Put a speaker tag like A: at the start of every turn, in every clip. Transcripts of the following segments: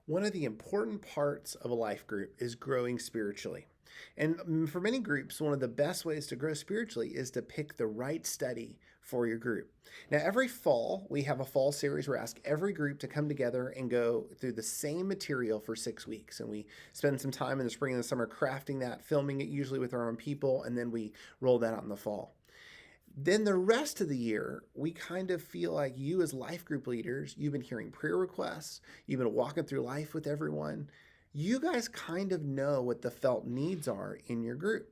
A: One of the important parts of a life group is growing spiritually. And for many groups, one of the best ways to grow spiritually is to pick the right study for your group. Now, every fall, we have a fall series where we ask every group to come together and go through the same material for 6 weeks. And we spend some time in the spring and the summer crafting that, filming it usually with our own people, and then we roll that out in the fall. Then the rest of the year, we kind of feel like you, as life group leaders, you've been hearing prayer requests, you've been walking through life with everyone. You guys kind of know what the felt needs are in your group.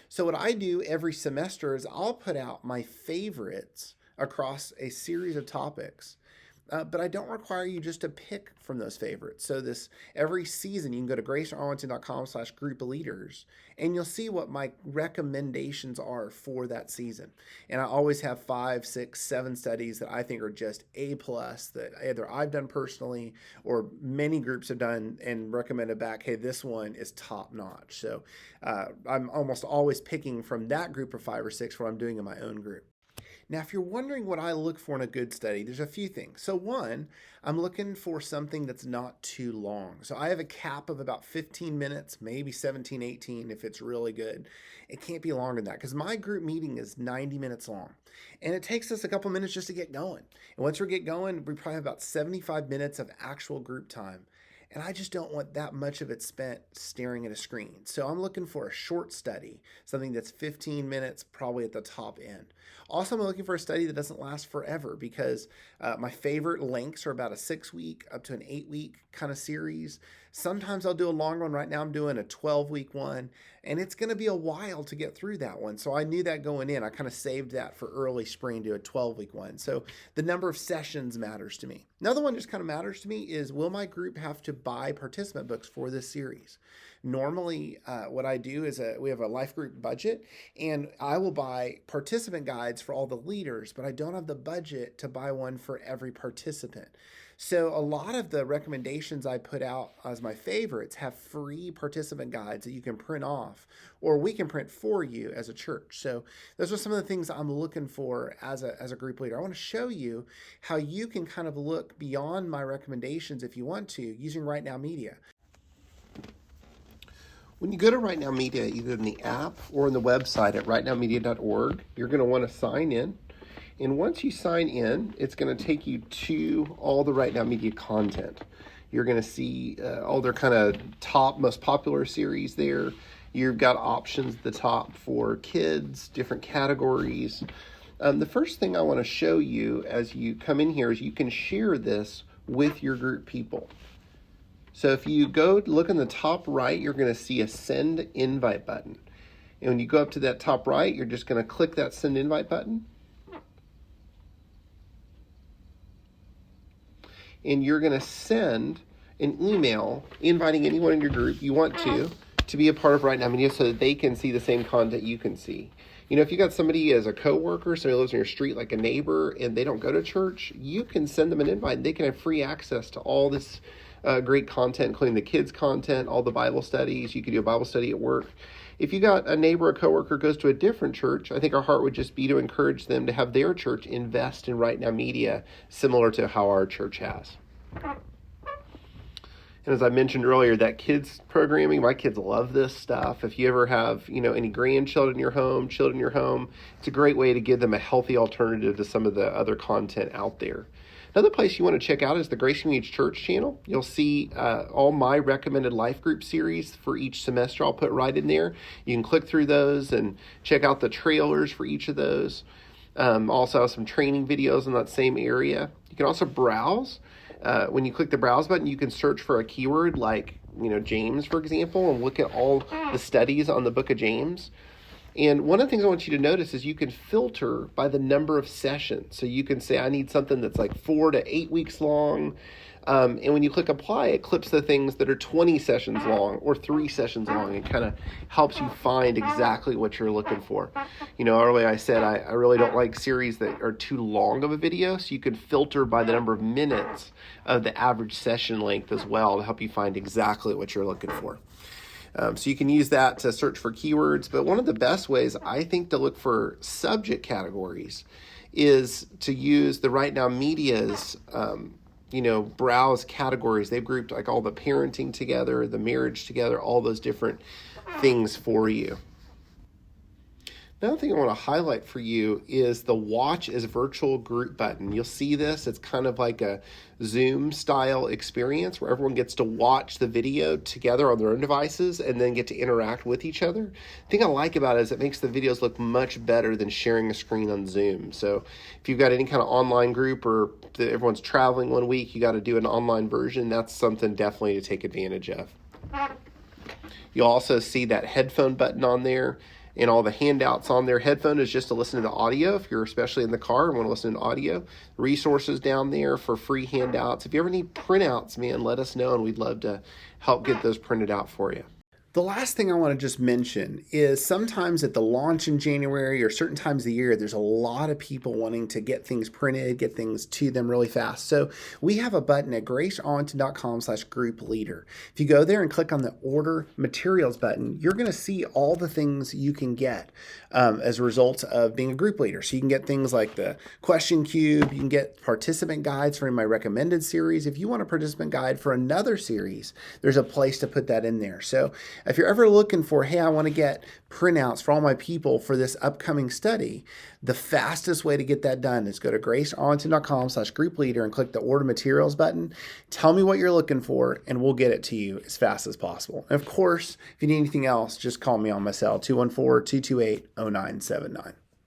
A: So, what I do every semester is I'll put out my favorites across a series of topics. But I don't require you just to pick from those favorites. So this every season, you can go to gracearlington.com/group leaders, and you'll see what my recommendations are for that season. And I always have 5, 6, 7 studies that I think are just A plus that either I've done personally or many groups have done and recommended back. Hey, this one is top notch. So I'm almost always picking from that group of 5 or 6 for what I'm doing in my own group. Now, if you're wondering what I look for in a good study, there's a few things. So one, I'm looking for something that's not too long. So I have a cap of about 15 minutes, maybe 17, 18 if it's really good. It can't be longer than that because my group meeting is 90 minutes long. And it takes us a couple minutes just to get going. And once we get going, we probably have about 75 minutes of actual group time. And I just don't want that much of it spent staring at a screen. So I'm looking for a short study, something that's 15 minutes, probably at the top end. Also, I'm looking for a study that doesn't last forever because my favorite lengths are about a 6-week up to an 8-week kind of series. Sometimes I'll do a longer one. Right now I'm doing a 12-week one, and it's going to be a while to get through that one. So I knew that going in. I kind of saved that for early spring to a 12-week one. So the number of sessions matters to me. Another one just kind of matters to me is, will my group have to buy participant books for this series? Normally, what I do is we have a life group budget, and I will buy participant guides for all the leaders, but I don't have the budget to buy one for every participant. So a lot of the recommendations I put out as my favorites have free participant guides that you can print off, or we can print for you as a church. So those are some of the things I'm looking for as a group leader. I want to show you how you can kind of look beyond my recommendations if you want to using Right Now Media. When you go to Right Now Media, either in the app or on the website at rightnowmedia.org, you're going to want to sign in. And once you sign in, it's going to take you to all the Right Now Media content. You're going to see all their kind of top, most popular series there. You've got options at the top for kids, different categories. The first thing I want to show you as you come in here is you can share this with your group people. So if you go look in the top right, you're going to see a send invite button. And when you go up to that top right, you're just going to click that send invite button. And you're going to send an email inviting anyone in your group you want to be a part of Right Now Media so that they can see the same content you can see. You know, if you got somebody as a coworker, somebody who lives on your street like a neighbor, and they don't go to church, you can send them an invite and they can have free access to all this great content, including the kids' content, all the Bible studies. You could do a Bible study at work. If you got a neighbor or coworker goes to a different church, I think our heart would just be to encourage them to have their church invest in Right Now Media, similar to how our church has. And as I mentioned earlier, that kids programming, my kids love this stuff. If you ever have, any grandchildren in your home, children in your home, it's a great way to give them a healthy alternative to some of the other content out there. Another place you want to check out is the Grace Community Church channel. You'll see all my recommended life group series for each semester. I'll put right in there. You can click through those and check out the trailers for each of those. Also have some training videos in that same area. You can also browse. When you click the browse button, you can search for a keyword like, James, for example, and look at all the studies on the book of James. And one of the things I want you to notice is you can filter by the number of sessions. So you can say, I need something that's like 4 to 8 weeks long. And when you click apply, it clips the things that are 20 sessions long or 3 sessions long. It kind of helps you find exactly what you're looking for. Earlier I said I really don't like series that are too long of a video. So you can filter by the number of minutes of the average session length as well to help you find exactly what you're looking for. So you can use that to search for keywords. But one of the best ways, I think, to look for subject categories is to use the Right Now Media's browse categories. They've grouped like all the parenting together, the marriage together, all those different things for you. Another thing I want to highlight for you is the Watch as Virtual Group button. You'll see this. It's kind of like a Zoom style experience where everyone gets to watch the video together on their own devices and then get to interact with each other. The thing I like about it is it makes the videos look much better than sharing a screen on Zoom. So if you've got any kind of online group or everyone's traveling one week, you got to do an online version, that's something definitely to take advantage of. You'll also see that headphone button on there and all the handouts on there. Headphone is just to listen to the audio if you're especially in the car and want to listen to audio. Resources down there for free handouts. If you ever need printouts, man, let us know and we'd love to help get those printed out for you. The last thing I want to just mention is sometimes at the launch in January or certain times of the year, there's a lot of people wanting to get things printed, get things to them really fast. So we have a button at gracearlington.com/group leader. If you go there and click on the order materials button, you're going to see all the things you can get as a result of being a group leader. So you can get things like the question cube, you can get participant guides for my recommended series. If you want a participant guide for another series, there's a place to put that in there. So if you're ever looking for, hey, I want to get printouts for all my people for this upcoming study, the fastest way to get that done is go to gracearlington.com/group leader and click the order materials button. Tell me what you're looking for and we'll get it to you as fast as possible. And of course, if you need anything else, just call me on my cell, 214-228-0979.